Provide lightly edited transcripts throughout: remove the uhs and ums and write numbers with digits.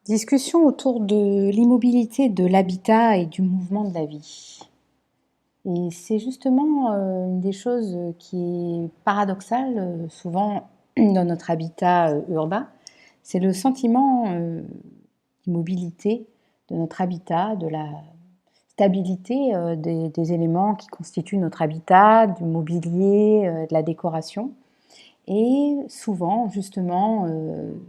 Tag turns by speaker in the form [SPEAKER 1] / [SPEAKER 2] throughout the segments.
[SPEAKER 1] Discussion autour de l'immobilité de l'habitat et du mouvement de la vie. Et c'est justement une des choses qui est paradoxale souvent dans notre habitat urbain, c'est le sentiment d'immobilité de notre habitat, de la stabilité des éléments qui constituent notre habitat, du mobilier, de la décoration. Et souvent, justement,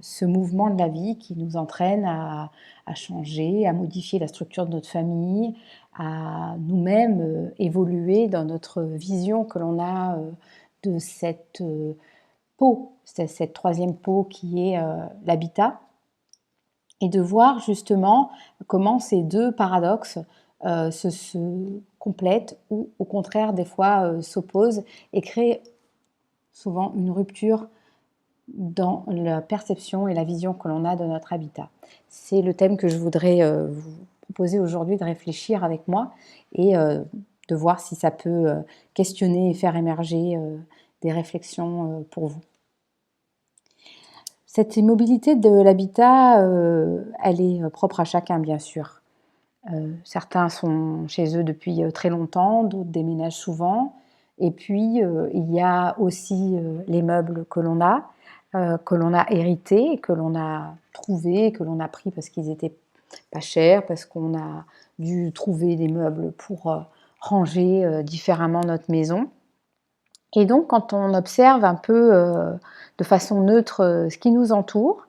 [SPEAKER 1] ce mouvement de la vie qui nous entraîne à changer, à modifier la structure de notre famille, à nous-mêmes évoluer dans notre vision que l'on a de cette peau, cette troisième peau qui est l'habitat, et de voir justement comment ces deux paradoxes se complètent ou au contraire des fois s'opposent et créent souvent une rupture dans la perception et la vision que l'on a de notre habitat. C'est le thème que je voudrais vous proposer aujourd'hui de réfléchir avec moi et de voir si ça peut questionner et faire émerger des réflexions pour vous. Cette immobilité de l'habitat, elle est propre à chacun, bien sûr. Certains sont chez eux depuis très longtemps, d'autres déménagent souvent. Et puis, il y a aussi les meubles que l'on a hérités, que l'on a trouvés, que l'on a pris parce qu'ils étaient pas chers, parce qu'on a dû trouver des meubles pour ranger différemment notre maison. Et donc, quand on observe un peu de façon neutre ce qui nous entoure,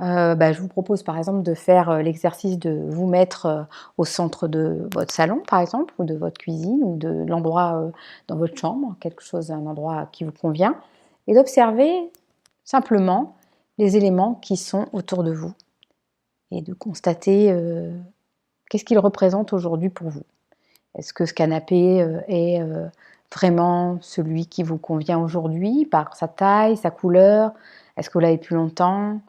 [SPEAKER 1] je vous propose par exemple de faire l'exercice de vous mettre au centre de votre salon par exemple, ou de votre cuisine, ou de l'endroit dans votre chambre, quelque chose, un endroit qui vous convient, et d'observer simplement les éléments qui sont autour de vous, et de constater qu'est-ce qu'ils représentent aujourd'hui pour vous. Est-ce que ce canapé est vraiment celui qui vous convient aujourd'hui, par sa taille, sa couleur? Est-ce que vous l'avez depuis longtemps?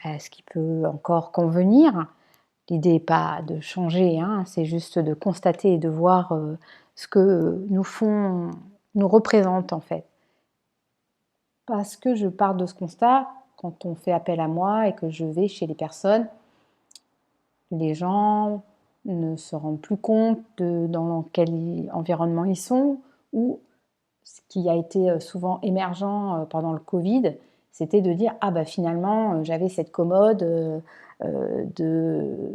[SPEAKER 1] Est-ce qu'il peut encore convenir? L'idée n'est pas de changer, hein, c'est juste de constater et de voir ce que nous représente en fait. Parce que je pars de ce constat, quand on fait appel à moi et que je vais chez les personnes, les gens ne se rendent plus compte dans quel environnement ils sont, ou ce qui a été souvent émergent pendant le Covid, c'était de dire: «Ah bah finalement, j'avais cette commode de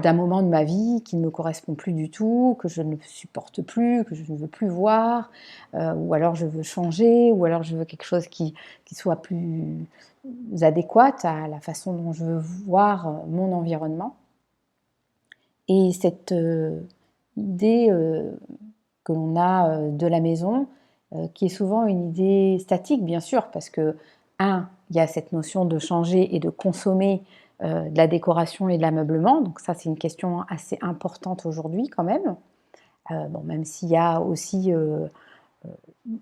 [SPEAKER 1] d'un moment de ma vie qui ne me correspond plus du tout, que je ne supporte plus, que je ne veux plus voir, ou alors je veux changer, ou alors je veux quelque chose qui soit plus adéquate à la façon dont je veux voir mon environnement». Et cette idée que l'on a de la maison, qui est souvent une idée statique, bien sûr, parce que, il y a cette notion de changer et de consommer de la décoration et de l'ameublement, donc ça, c'est une question assez importante aujourd'hui quand même. Bon, même s'il y a aussi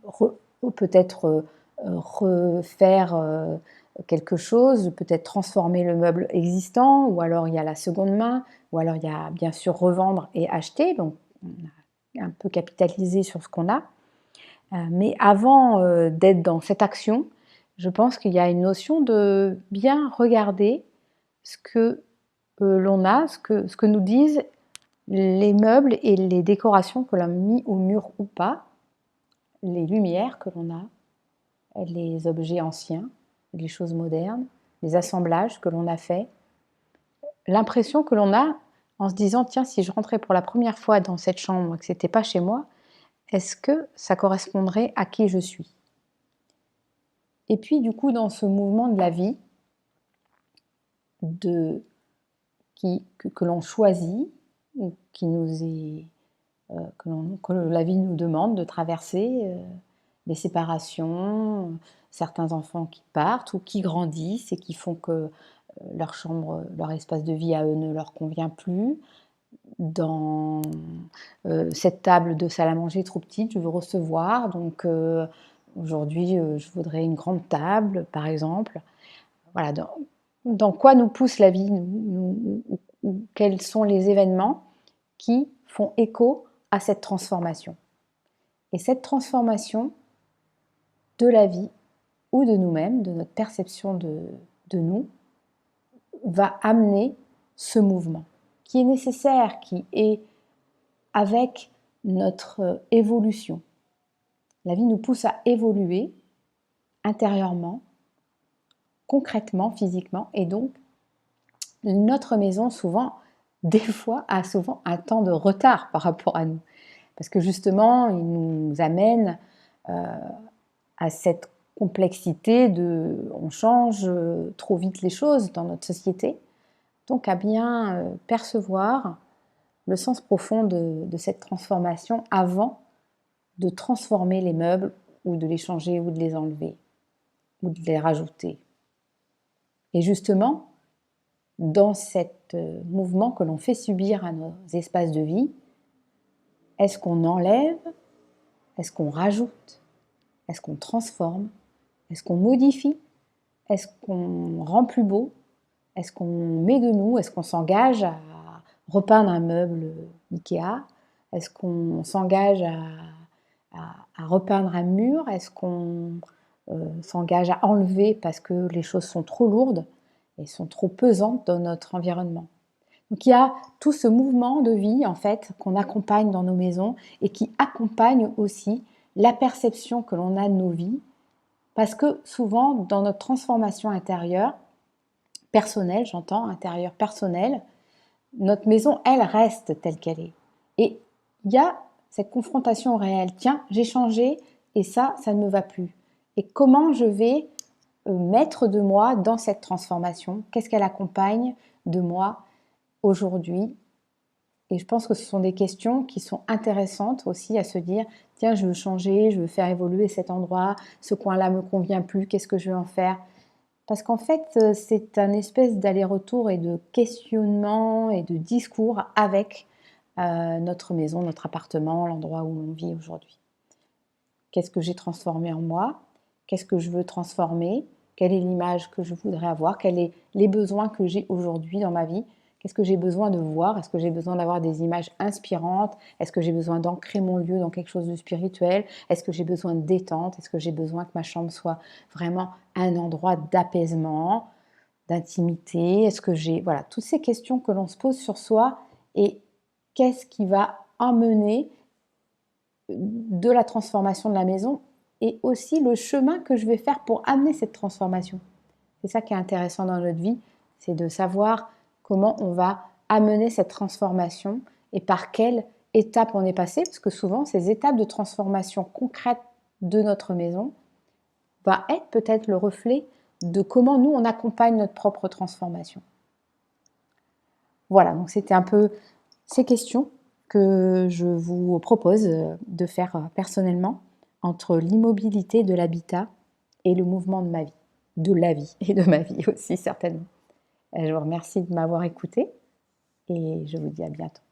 [SPEAKER 1] re peut-être refaire quelque chose, peut-être transformer le meuble existant, ou alors il y a la seconde main, ou alors il y a bien sûr revendre et acheter, donc on a un peu capitalisé sur ce qu'on a. Mais avant d'être dans cette action, je pense qu'il y a une notion de bien regarder ce que l'on a, ce que nous disent les meubles et les décorations que l'on a mis au mur ou pas, les lumières que l'on a, les objets anciens, les choses modernes, les assemblages que l'on a faits, l'impression que l'on a en se disant: «Tiens, si je rentrais pour la première fois dans cette chambre et que c'était pas chez moi, est-ce que ça correspondrait à qui je suis?» Et puis du coup, dans ce mouvement de la vie, de que l'on choisit, ou qui nous est que la vie nous demande de traverser, des séparations, certains enfants qui partent ou qui grandissent et qui font que leur chambre, leur espace de vie à eux ne leur convient plus. Dans cette table de salle à manger trop petite, je veux recevoir, donc aujourd'hui, je voudrais une grande table, par exemple. Voilà, dans quoi nous pousse la vie, ou quels sont les événements qui font écho à cette transformation. Et cette transformation de la vie ou de nous-mêmes, de notre perception de nous, va amener ce mouvement qui est nécessaire, qui est avec notre évolution. La vie nous pousse à évoluer intérieurement, concrètement, physiquement, et donc notre maison souvent, des fois, a souvent un temps de retard par rapport à nous. Parce que justement, il nous amène à cette complexité de on change trop vite les choses dans notre société. Donc à bien percevoir le sens profond de cette transformation avant de transformer les meubles ou de les changer ou de les enlever ou de les rajouter. Et justement, dans ce mouvement que l'on fait subir à nos espaces de vie, est-ce qu'on enlève? Est-ce qu'on rajoute? Est-ce qu'on transforme? Est-ce qu'on modifie? Est-ce qu'on rend plus beau? Est-ce qu'on met de nous? Est-ce qu'on s'engage à repeindre un meuble Ikea? Est-ce qu'on s'engage à repeindre un mur? Est-ce qu'on s'engage à enlever parce que les choses sont trop lourdes et sont trop pesantes dans notre environnement? Donc il y a tout ce mouvement de vie en fait qu'on accompagne dans nos maisons et qui accompagne aussi la perception que l'on a de nos vies, parce que souvent dans notre transformation intérieure, personnelle, j'entends, intérieure personnelle, notre maison, elle reste telle qu'elle est. Et il y a cette confrontation réelle. Tiens, j'ai changé et ça ne me va plus. Et comment je vais mettre de moi dans cette transformation? Qu'est-ce qu'elle accompagne de moi aujourd'hui? Et je pense que ce sont des questions qui sont intéressantes aussi à se dire, tiens, je veux changer, je veux faire évoluer cet endroit, ce coin-là me convient plus, qu'est-ce que je vais en faire? Parce qu'en fait, c'est un espèce d'aller-retour et de questionnement et de discours avec notre maison, notre appartement, l'endroit où l'on vit aujourd'hui. Qu'est-ce que j'ai transformé en moi? Qu'est-ce que je veux transformer? Quelle est l'image que je voudrais avoir? Quels sont les besoins que j'ai aujourd'hui dans ma vie? Qu'est-ce que j'ai besoin de voir? Est-ce que j'ai besoin d'avoir des images inspirantes? Est-ce que j'ai besoin d'ancrer mon lieu dans quelque chose de spirituel? Est-ce que j'ai besoin de détente? Est-ce que j'ai besoin que ma chambre soit vraiment un endroit d'apaisement, d'intimité? Est-ce que j'ai... Voilà, toutes ces questions que l'on se pose sur soi et qu'est-ce qui va emmener de la transformation de la maison et aussi le chemin que je vais faire pour amener cette transformation. C'est ça qui est intéressant dans notre vie, c'est de savoir comment on va amener cette transformation et par quelle étape on est passé, parce que souvent ces étapes de transformation concrète de notre maison va être peut-être le reflet de comment nous on accompagne notre propre transformation. Voilà, donc c'était un peu ces questions que je vous propose de faire personnellement entre l'immobilité de l'habitat et le mouvement de ma vie, de la vie et de ma vie aussi certainement. Je vous remercie de m'avoir écouté et je vous dis à bientôt.